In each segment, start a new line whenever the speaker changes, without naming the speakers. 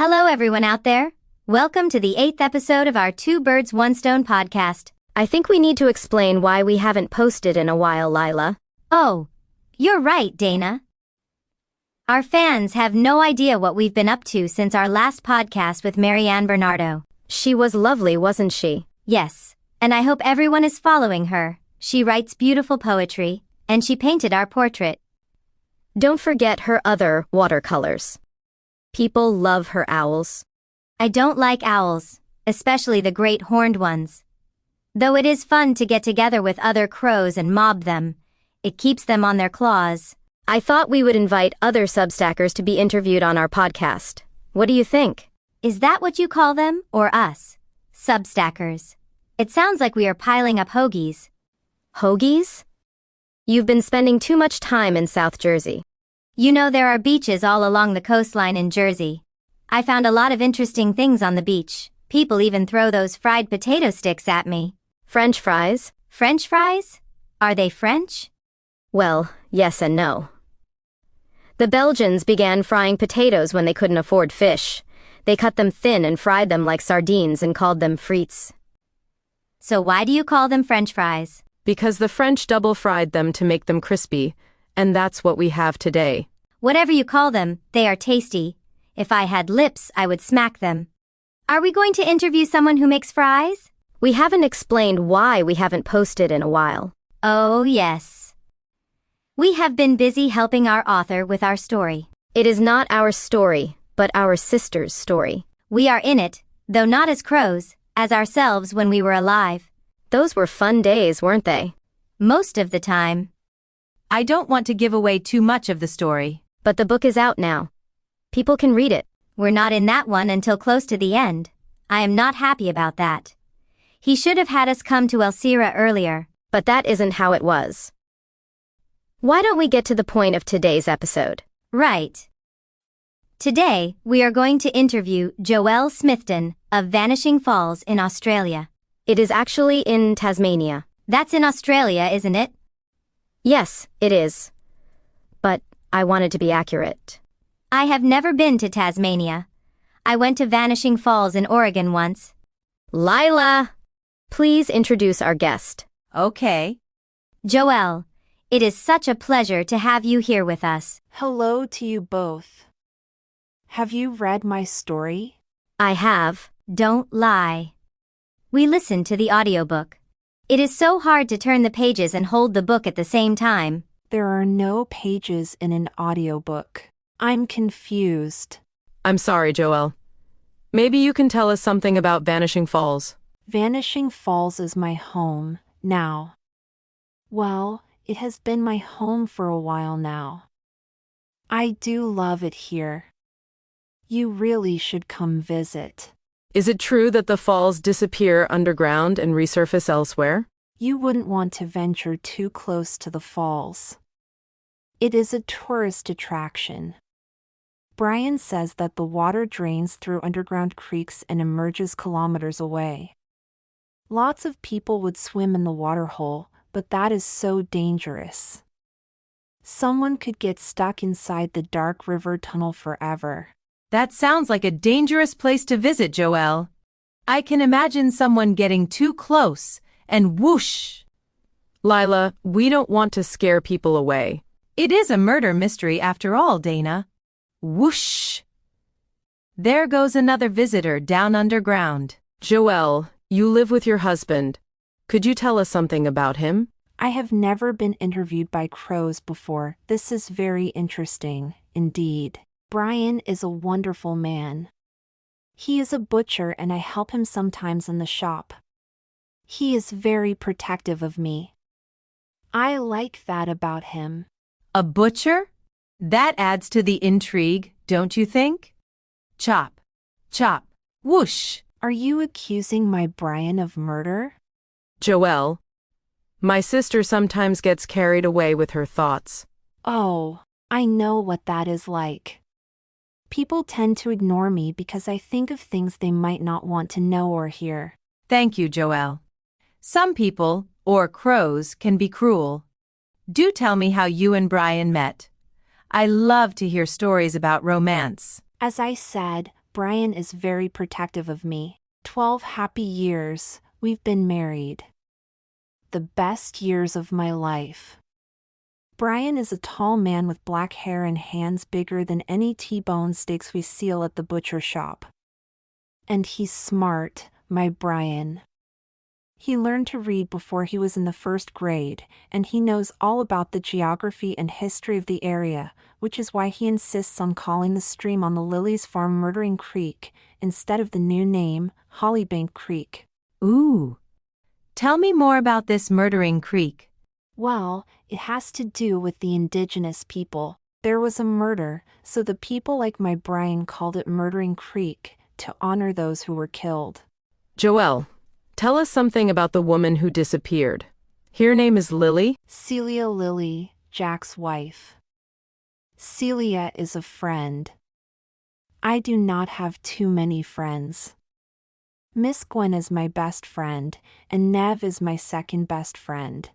Hello everyone out there. Welcome to the 8th episode of our Two Birds One Stone podcast.
I think we need to explain why we haven't posted in a while, Lila.
Oh, you're right, Dana. Our fans have no idea what we've been up to since our last podcast with Marianne Bernardo.
She was lovely, wasn't she?
Yes, and I hope everyone is following her. She writes beautiful poetry, and she painted our portrait.
Don't forget her other watercolors. People love her owls.
I don't like owls, especially the great horned ones. Though it is fun to get together with other crows and mob them, it keeps them on their claws.
I thought we would invite other Substackers to be interviewed on our podcast. What do you think?
Is that what you call them, or us? Substackers. It sounds like we are piling up hoagies.
Hoagies? You've been spending too much time in South Jersey.
You know there are beaches all along the coastline in Jersey. I found a lot of interesting things on the beach. People even throw those fried potato sticks at me.
French fries?
French fries? Are they French?
Well, yes and no. The Belgians began frying potatoes when they couldn't afford fish. They cut them thin and fried them like sardines and called them frites.
So why do you call them French fries?
Because the French double-fried them to make them crispy, and that's what we have today.
Whatever you call them, they are tasty. If I had lips, I would smack them. Are we going to interview someone who makes fries?
We haven't explained why we haven't posted in a while.
Oh, yes. We have been busy helping our author with our story.
It is not our story, but our sister's story.
We are in it, though not as crows, as ourselves when we were alive.
Those were fun days, weren't they?
Most of the time.
I don't want to give away too much of the story.
But the book is out now. People can read it.
We're not in that one until close to the end. I am not happy about that. He should have had us come to Elsira earlier.
But that isn't how it was. Why don't we get to the point of today's episode?
Right. Today, we are going to interview Joelle Smithton of Vanishing Falls in Australia.
It is actually in Tasmania.
That's in Australia, isn't it?
Yes, it is. But I wanted to be accurate.
I have never been to Tasmania. I went to Vanishing Falls in Oregon once.
Lila! Please introduce our guest.
Okay.
Joelle, it is such a pleasure to have you here with us.
Hello to you both. Have you read my story?
I have.
Don't lie. We listened to the audiobook. It is so hard to turn the pages and hold the book at the same time.
There are no pages in an audiobook. I'm confused.
I'm sorry, Joelle. Maybe you can tell us something about Vanishing Falls.
Vanishing Falls is my home now. Well, it has been my home for a while now. I do love it here. You really should come visit.
Is it true that the falls disappear underground and resurface elsewhere?
You wouldn't want to venture too close to the falls. It is a tourist attraction. Brian says that the water drains through underground creeks and emerges kilometers away. Lots of people would swim in the water hole, but that is so dangerous. Someone could get stuck inside the dark river tunnel forever.
That sounds like a dangerous place to visit, Joelle. I can imagine someone getting too close and whoosh.
Lila, we don't want to scare people away.
It is a murder mystery after all, Dana. Whoosh. There goes another visitor down underground.
Joelle, you live with your husband. Could you tell us something about him?
I have never been interviewed by crows before. This is very interesting, indeed. Brian is a wonderful man. He is a butcher and I help him sometimes in the shop. He is very protective of me. I like that about him.
A butcher? That adds to the intrigue, don't you think? Chop, chop, whoosh.
Are you accusing my Brian of murder?
Joelle, my sister sometimes gets carried away with her thoughts.
Oh, I know what that is like. People tend to ignore me because I think of things they might not want to know or hear.
Thank you, Joelle. Some people, or crows, can be cruel. Do tell me how you and Brian met. I love to hear stories about romance.
As I said, Brian is very protective of me. 12 happy years, we've been married. The best years of my life. Brian is a tall man with black hair and hands bigger than any T-bone steaks we seal at the butcher shop. And he's smart, my Brian. He learned to read before he was in the first grade, and he knows all about the geography and history of the area, which is why he insists on calling the stream on the Lily's farm Murdering Creek, instead of the new name, Hollybank Creek.
Ooh. Tell me more about this Murdering Creek.
Well, it has to do with the indigenous people. There was a murder, so the people like my Brian called it Murdering Creek, to honor those who were killed.
Joelle, tell us something about the woman who disappeared. Her name is Lily?
Celia Lily, Jack's wife. Celia is a friend. I do not have too many friends. Miss Gwen is my best friend, and Nev is my second best friend.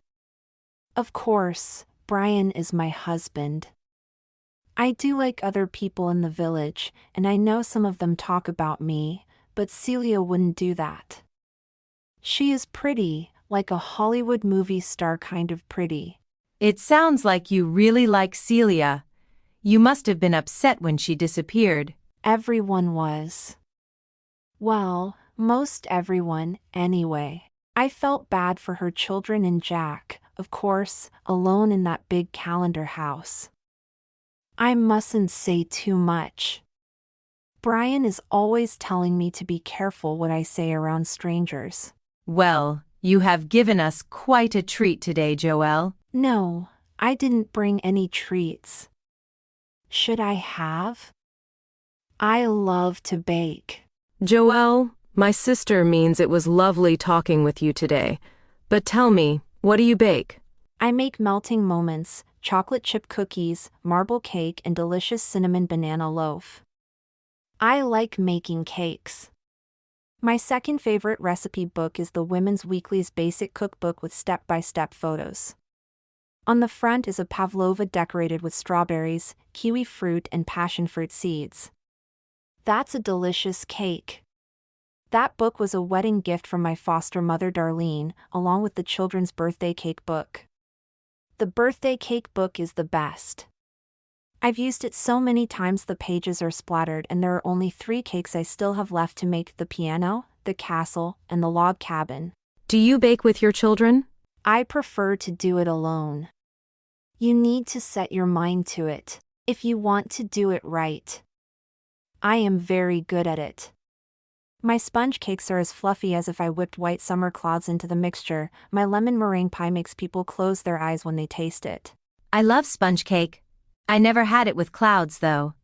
Of course, Brian is my husband. I do like other people in the village, and I know some of them talk about me, but Celia wouldn't do that. She is pretty, like a Hollywood movie star kind of pretty.
It sounds like you really like Celia. You must have been upset when she disappeared.
Everyone was. Well, most everyone, anyway. I felt bad for her children and Jack, of course, alone in that big calendar house. I mustn't say too much. Brian is always telling me to be careful what I say around strangers.
Well, you have given us quite a treat today, Joelle.
No, I didn't bring any treats. Should I have? I love to bake.
Joelle, my sister means it was lovely talking with you today. But tell me, what do you bake?
I make melting moments, chocolate chip cookies, marble cake, and delicious cinnamon banana loaf. I like making cakes. My second favorite recipe book is the Women's Weekly's Basic Cookbook with step-by-step photos. On the front is a pavlova decorated with strawberries, kiwi fruit, and passion fruit seeds. That's a delicious cake. That book was a wedding gift from my foster mother Darlene, along with the children's birthday cake book. The birthday cake book is the best. I've used it so many times the pages are splattered, and there are only 3 cakes I still have left to make: the piano, the castle, and the log cabin.
Do you bake with your children?
I prefer to do it alone. You need to set your mind to it, if you want to do it right. I am very good at it. My sponge cakes are as fluffy as if I whipped white summer clouds into the mixture. My lemon meringue pie makes people close their eyes when they taste it.
I love sponge cake. I never had it with clouds, though.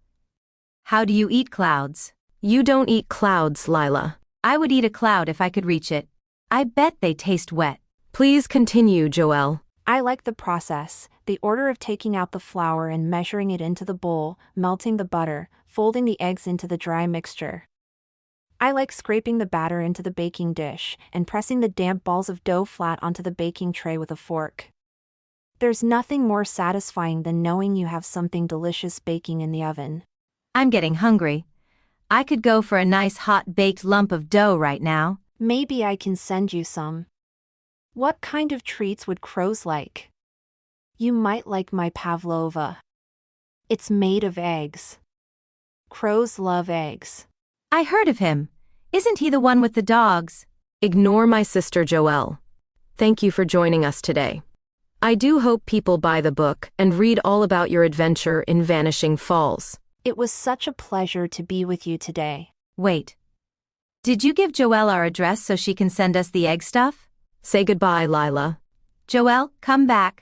How do you eat clouds?
You don't eat clouds, Lila.
I would eat a cloud if I could reach it. I bet they taste wet.
Please continue, Joelle.
I like the process, the order of taking out the flour and measuring it into the bowl, melting the butter, folding the eggs into the dry mixture. I like scraping the batter into the baking dish and pressing the damp balls of dough flat onto the baking tray with a fork. There's nothing more satisfying than knowing you have something delicious baking in the oven.
I'm getting hungry. I could go for a nice hot baked lump of dough right now.
Maybe I can send you some. What kind of treats would crows like? You might like my pavlova. It's made of eggs. Crows love eggs.
I heard of him. Isn't he the one with the dogs?
Ignore my sister, Joelle. Thank you for joining us today. I do hope people buy the book and read all about your adventure in Vanishing Falls.
It was such a pleasure to be with you today.
Wait. Did you give Joelle our address so she can send us the egg stuff?
Say goodbye, Lila.
Joelle, come back.